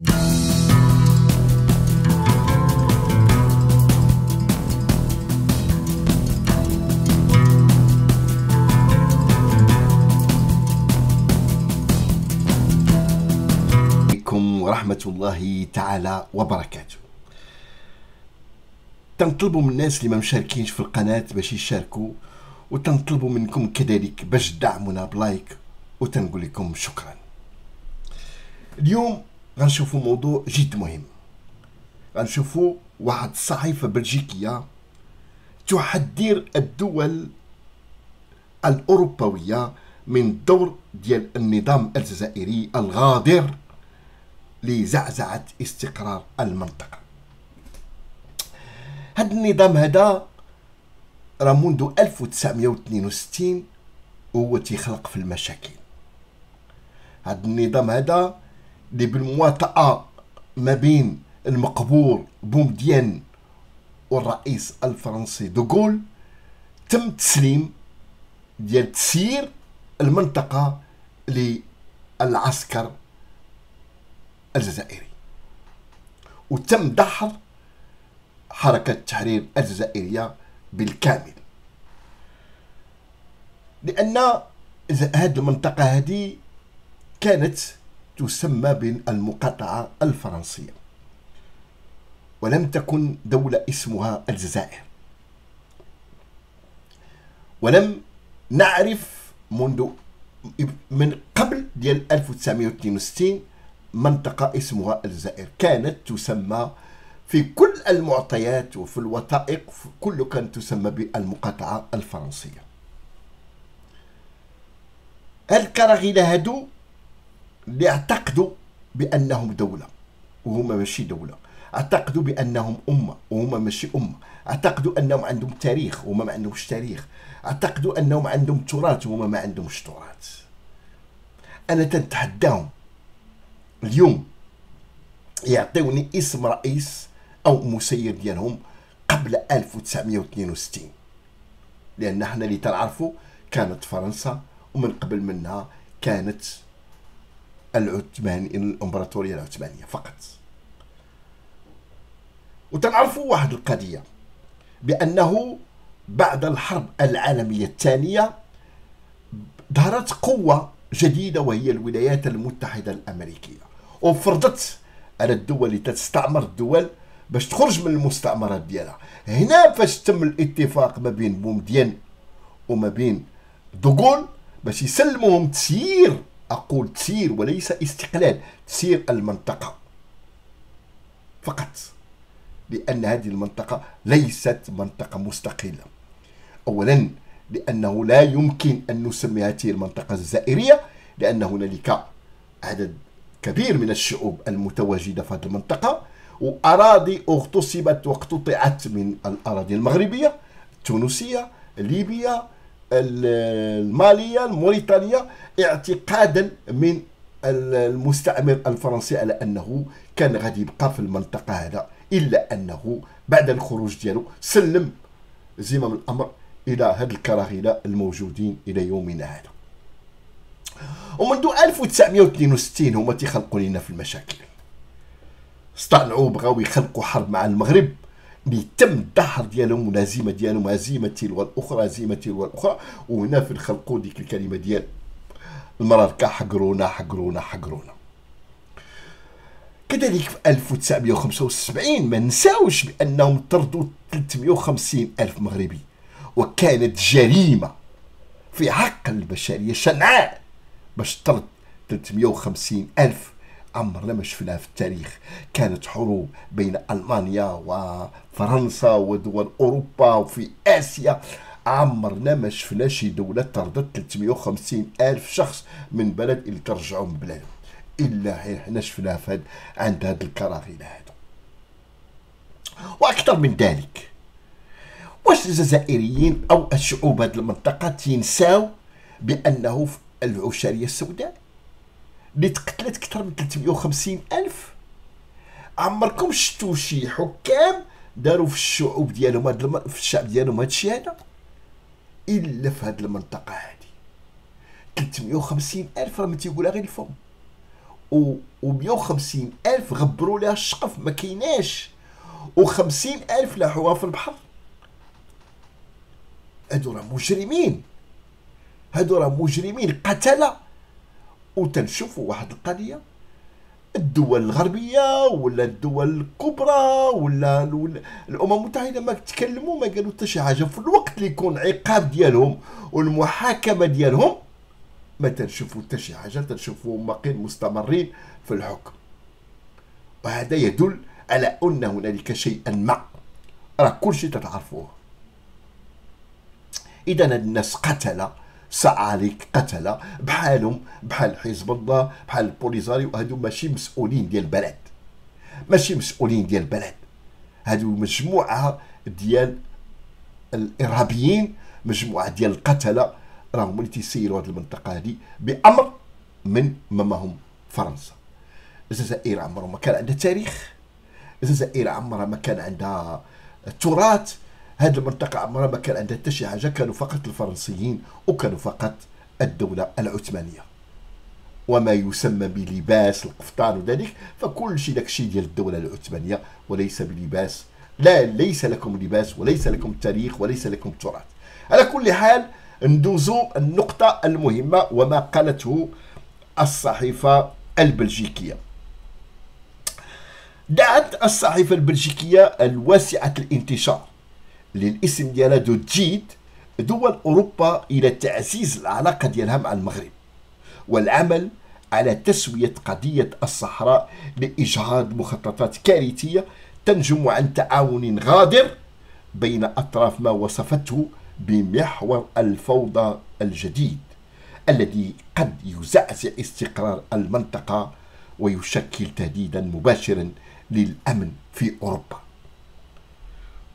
ورحمة الله تعالى وبركاته. تنطلبوا من الناس اللي ما مشاركينش في القناة باش يشاركوا، وتنطلبوا منكم كذلك باش تدعمونا بلايك، وتنقول لكم شكرا. اليوم غنشوفوا موضوع جد مهم. غنشوفوا واحد الصحيفة بلجيكية تحذر الدول الأوروبية من الدور ديال النظام الجزائري الغادر لزعزعة استقرار المنطقة. هذا النظام هذا راه منذ 1962 وهو تيخلق في المشاكل. هذا النظام هذا اللي بالمواطأة ما بين المقبور بومدين والرئيس الفرنسي دوغول تم تسليم ديال تسيير المنطقة للعسكر الجزائري، وتم دحر حركة التحرير الجزائرية بالكامل، لأن هذه المنطقة هذه كانت تسمى بالمقاطعة الفرنسية، ولم تكن دولة اسمها الجزائر، ولم نعرف من قبل ديال 1962 منطقة اسمها الجزائر. كانت تسمى في كل المعطيات وفي الوثائق كله كانت تسمى بالمقاطعة الفرنسية. الكراغيلة هادو اللي اعتقدوا بأنهم دولة وهما ماشي دولة، اعتقدوا بأنهم أمة وهما ماشي أمة، اعتقدوا أنهم عندهم تاريخ وهما ما عندهمش تاريخ، اعتقدوا أنهم عندهم تراث وهما ما عندهمش تراث. أنا تنتحداهم اليوم يعطيوني اسم رئيس او مسير ديالهم قبل 1962، لان احنا اللي تنعرفوا كانت فرنسا، ومن قبل منها كانت الامبراطوريه العثمانيه فقط. وتنعرفوا واحد القضيه، بانه بعد الحرب العالميه الثانيه ظهرت قوه جديده وهي الولايات المتحده الامريكيه، وفرضت على الدول اللي تستعمر الدول باش تخرج من المستعمرات ديالها. هنا فاش تم الاتفاق ما بين بومدين وما بين دوغول باش يسلموهم تسيير، اقول تسيير وليس استقلال، تسيير المنطقه فقط، لان هذه المنطقه ليست منطقه مستقله. اولا لانه لا يمكن ان نسمي هذه المنطقه الجزائريه، لان هنالك عدد كبير من الشعوب المتواجدة في هذه المنطقة، وأراضي اغتصبت واقتطعت من الأراضي المغربية، التونسية، ليبيا، المالية، الموريتانية، اعتقادا من المستعمر الفرنسي على أنه كان غادي يبقى في المنطقة هذا، إلا أنه بعد الخروج ديالو سلم زمام الأمر إلى هاد الكراغيلة الموجودين إلى يومنا هذا. ومنذ 1962 هما تيخلقوا لنا في المشاكل، استطاعوا بغاو يخلقوا حرب مع المغرب اللي تم الدحر ديالهم والهزيمه ديالهم، هزيمه تلو الاخرى، هزيمه تلو الاخرى. وهنا في خلقوا ديك الكلمه ديال المراركه، حقرونا حقرونا حقرونا. كذلك في 1975 ما نساوش بانهم طردوا 350 الف مغربي، وكانت جريمه في حق البشريه شنعاء باش طرد 350 ألف. عمرنا ما شفناها في التاريخ. كانت حروب بين ألمانيا وفرنسا ودول أوروبا وفي آسيا، عمرنا ما شفنا شي دولة طردت 350 ألف شخص من بلد اللي ترجعوا من بلادهم، إلا حنا شفناها عند هاد الكراغيلة هادو. وأكثر من ذلك، واش الجزائريين أو الشعوب هاد المنطقة تنساو بأنه في العشرية السوداء اللي تقتلت أكثر من 350 ألف؟ عمركم شفتوا شي حكام داروا في الشعوب ديالهم في الشعب ديالهم هادشي هذا؟ إلا في هاد المنطقة هادي 350 ألف راه ما تيقولها غير الفم. و150,000 غبروا لها الشقف ما كايناش، و50,000 لاحوها في البحر. هادو راه مجرمين، هادو راه مجرمين قتله. وتنشوفوا واحد القضيه، الدول الغربيه ولا الدول الكبرى ولا الامم المتحده ما تكلموا، ما قالوا حتى شي حاجه. في الوقت اللي يكون عقاب ديالهم والمحاكمه ديالهم ما تنشوفوا حتى شي حاجه، تنشوفوا باقيين مستمرين في الحكم. وهذا يدل على ان هنالك شيئا ما، راه كلشي تتعرفوه. اذا هاد الناس قتله، سعاليك قتله بحالهم، بحال حزب الله، بحال البوليزاريو. هادو ماشي مسؤولين ديال البلد، ماشي مسؤولين ديال البلد. هادو مجموعه ديال الارهابيين، مجموعه ديال القتله، راهم اللي تيسيروا هاد المنطقه هادي بامر من ماماهم فرنسا. الجزائر عمرها ما كان عندها تاريخ، الجزائر عمرها ما كان عندها تراث، هذه المنطقة عمرها ما كان عندها حتى شي حاجة. كانوا فقط الفرنسيين وكانوا فقط الدولة العثمانية، وما يسمى بلباس القفطان وذلك، فكل شيء داكشي ديال الدولة العثمانية وليس بلباس. لا، ليس لكم لباس وليس لكم تاريخ وليس لكم تراث. على كل حال ندوزو النقطة المهمة وما قالته الصحيفة البلجيكية. دعت الصحيفة البلجيكية الواسعة الانتشار للاسم ديالها دو تجيد دول أوروبا إلى تعزيز العلاقة ديالها مع المغرب، والعمل على تسوية قضية الصحراء لإجهاض مخططات كارثية تنجم عن تعاون غادر بين أطراف ما وصفته بمحور الفوضى الجديد الذي قد يزعزع استقرار المنطقة ويشكل تهديدا مباشرا للأمن في أوروبا.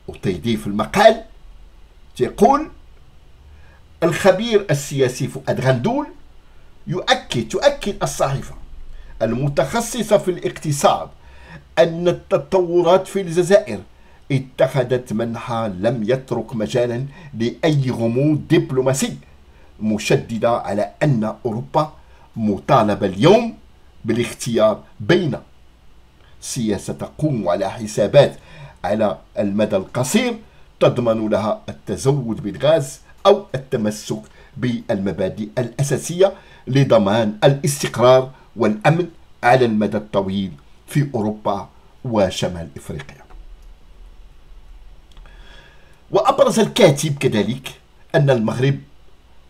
وتضيف المقال تقول الخبير السياسي فؤاد غندول تؤكد الصحيفة المتخصصة في الاقتصاد أن التطورات في الجزائر اتخذت منحى لم يترك مجالا لأي غموض دبلوماسي، مشددة على أن أوروبا مطالبة اليوم بالاختيار بين سياسة تقوم على حسابات على المدى القصير تضمن لها التزود بالغاز أو التمسك بالمبادئ الأساسية لضمان الاستقرار والأمن على المدى الطويل في أوروبا وشمال إفريقيا. وأبرز الكاتب كذلك أن المغرب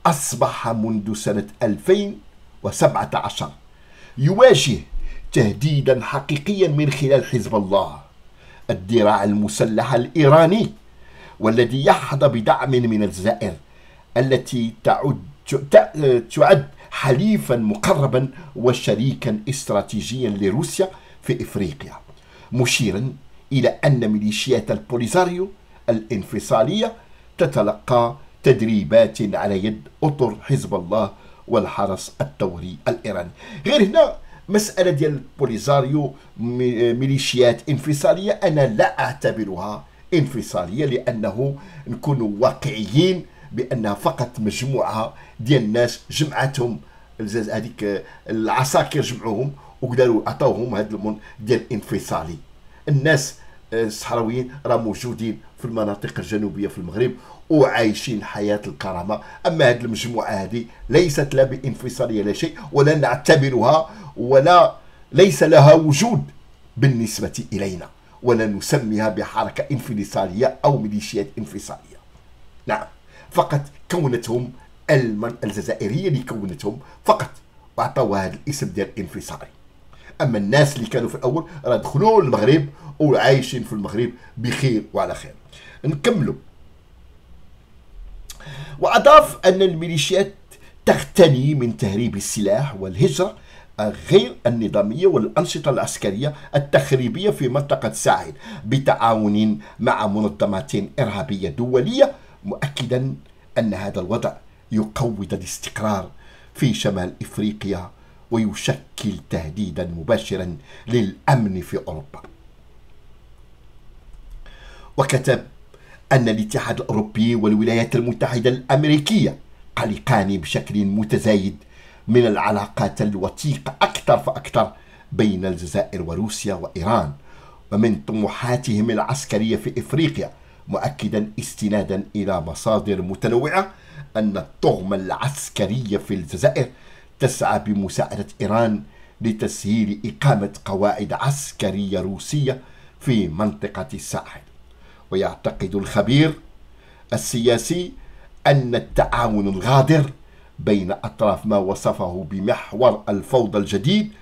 أصبح منذ سنة 2017 يواجه تهديدا حقيقيا من خلال حزب الله، الذراع المسلح الإيراني، والذي يحظى بدعم من الجزائر التي تعد حليفا مقربا وشريكا استراتيجيا لروسيا في إفريقيا، مشيرا إلى أن ميليشيات البوليزاريو الانفصالية تتلقى تدريبات على يد أطر حزب الله والحرس الثوري الإيراني. غير هنا مسألة ديال البوليزاريو ميليشيات انفصالية، أنا لا أعتبرها انفصالية، لأنه نكون واقعيين بأنها فقط مجموعة ديال الناس جمعتهم هذيك العساكر، جمعوهم وقدروا عطاوهم هذا ديال الانفصالي. الناس الصحراويين راه موجودين في المناطق الجنوبية في المغرب وعايشين حياة الكرامة. أما هذه المجموعة هذه ليست لا بانفصالية لا شيء، ولا نعتبرها ولا ليس لها وجود بالنسبة إلينا، ولا نسميها بحركة انفصالية أو ميليشيات انفصالية. نعم، فقط كونتهم الجزائرية اللي كونتهم فقط وعطاوها هذا الاسم ديال انفصالي. أما الناس اللي كانوا في الأول راه دخلوا المغرب وعايشين في المغرب بخير وعلى خير. نكملوا. وأضاف أن الميليشيات تغتني من تهريب السلاح والهجرة غير النظامية والأنشطة العسكرية التخريبية في منطقة الساحل بتعاون مع منظمات إرهابية دولية، مؤكدا أن هذا الوضع يقوض الاستقرار في شمال إفريقيا ويشكل تهديدا مباشرا للأمن في أوروبا. وكتب أن الاتحاد الأوروبي والولايات المتحدة الأمريكية قلقان بشكل متزايد من العلاقات الوثيقة أكثر فأكثر بين الجزائر وروسيا وإيران، ومن طموحاتهم العسكرية في إفريقيا، مؤكدا استنادا إلى مصادر متنوعة أن الطغمة العسكرية في الجزائر تسعى بمساعدة إيران لتسهيل إقامة قواعد عسكرية روسية في منطقة الساحل. ويعتقد الخبير السياسي أن التعاون الغادر بين أطراف ما وصفه بمحور الفوضى الجديد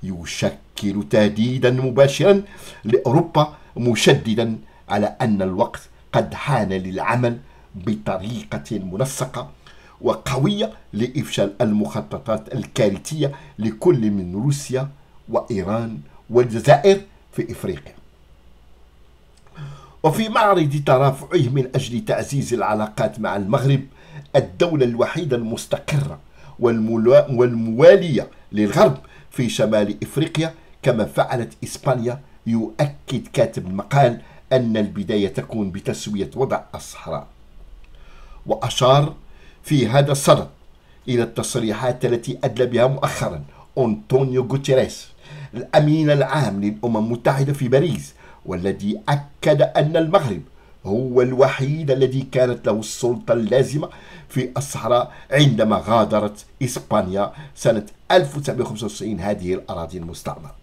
يشكل تهديدا مباشرا لأوروبا، مشددا على أن الوقت قد حان للعمل بطريقة منسقة وقوية لإفشال المخططات الكارثية لكل من روسيا وإيران والجزائر في إفريقيا. وفي معرض ترافعه من أجل تعزيز العلاقات مع المغرب، الدولة الوحيدة المستقرة والموالية للغرب في شمال إفريقيا كما فعلت إسبانيا، يؤكد كاتب المقال أن البداية تكون بتسوية وضع الصحراء. وأشار في هذا الصدد إلى التصريحات التي أدلى بها مؤخرا أنطونيو غوتيريس الأمين العام للأمم المتحدة في باريس، والذي أكد أن المغرب هو الوحيد الذي كانت له السلطة اللازمة في الصحراء عندما غادرت إسبانيا سنة 1995 هذه الأراضي المستعمرة.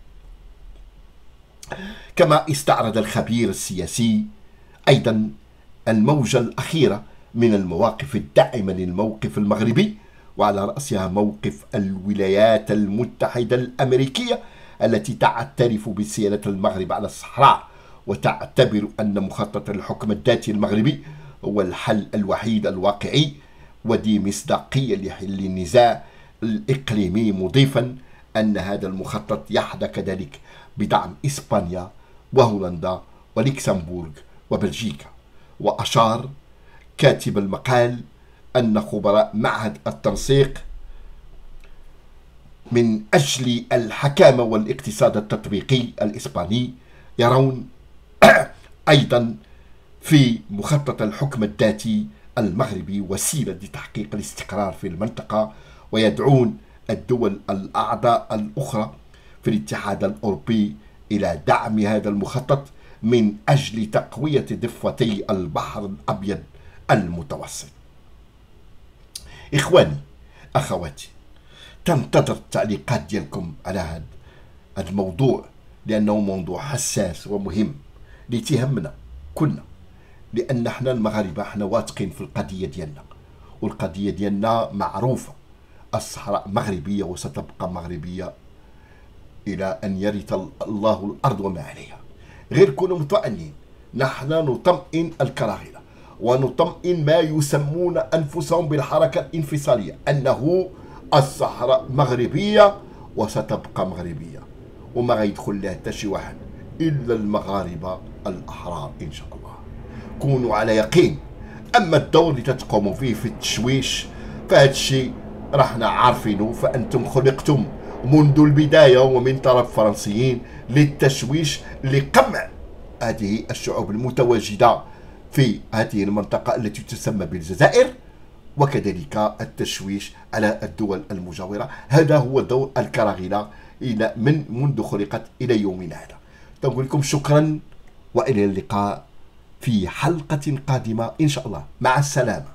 كما استعرض الخبير السياسي أيضا الموجة الأخيرة من المواقف الداعمة للموقف المغربي، وعلى رأسها موقف الولايات المتحدة الأمريكية التي تعترف بسيادة المغرب على الصحراء، وتعتبر أن مخطط الحكم الذاتي المغربي هو الحل الوحيد الواقعي وذي مصداقية لحل النزاع الإقليمي، مضيفا أن هذا المخطط يحظى كذلك بدعم إسبانيا وهولندا ولكسمبورغ وبلجيكا. وأشار كاتب المقال أن خبراء معهد التنسيق من أجل الحكامة والاقتصاد التطبيقي الإسباني يرون أيضا في مخطط الحكم الذاتي المغربي وسيلة لتحقيق الاستقرار في المنطقة، ويدعون الدول الأعضاء الأخرى في الاتحاد الأوروبي إلى دعم هذا المخطط من أجل تقوية ضفتي البحر الأبيض المتوسط. إخواني أخواتي، تنتظر التعليقات ديالكم على هذا الموضوع، لأنه موضوع حساس ومهم لتهمنا كلنا، لأن احنا المغاربة احنا واثقين في القضية ديالنا، والقضية ديالنا معروفة، الصحراء مغربية وستبقى مغربية إلى أن يرث الله الأرض وما عليها. غير كونوا مطمئنين، نحن نطمئن الكراهنة ونطمئن ما يسمون أنفسهم بالحركة الانفصالية أنه الصحراء مغربية وستبقى مغربية، وما غيدخل لها حتى شي واحد إلا المغاربة الأحرار إن شاء الله. كونوا على يقين. أما الدور اللي تتقوموا فيه في التشويش فهذا الشيء راحنا عارفينه، فأنتم خلقتم منذ البداية ومن طرف فرنسيين للتشويش لقمع هذه الشعوب المتواجدة في هذه المنطقة التي تسمى بالجزائر، وكذلك التشويش على الدول المجاورة. هذا هو دور الكراغنة منذ خلقت إلى يومنا هذا. نقول لكم شكرا وإلى اللقاء في حلقة قادمة إن شاء الله. مع السلامة.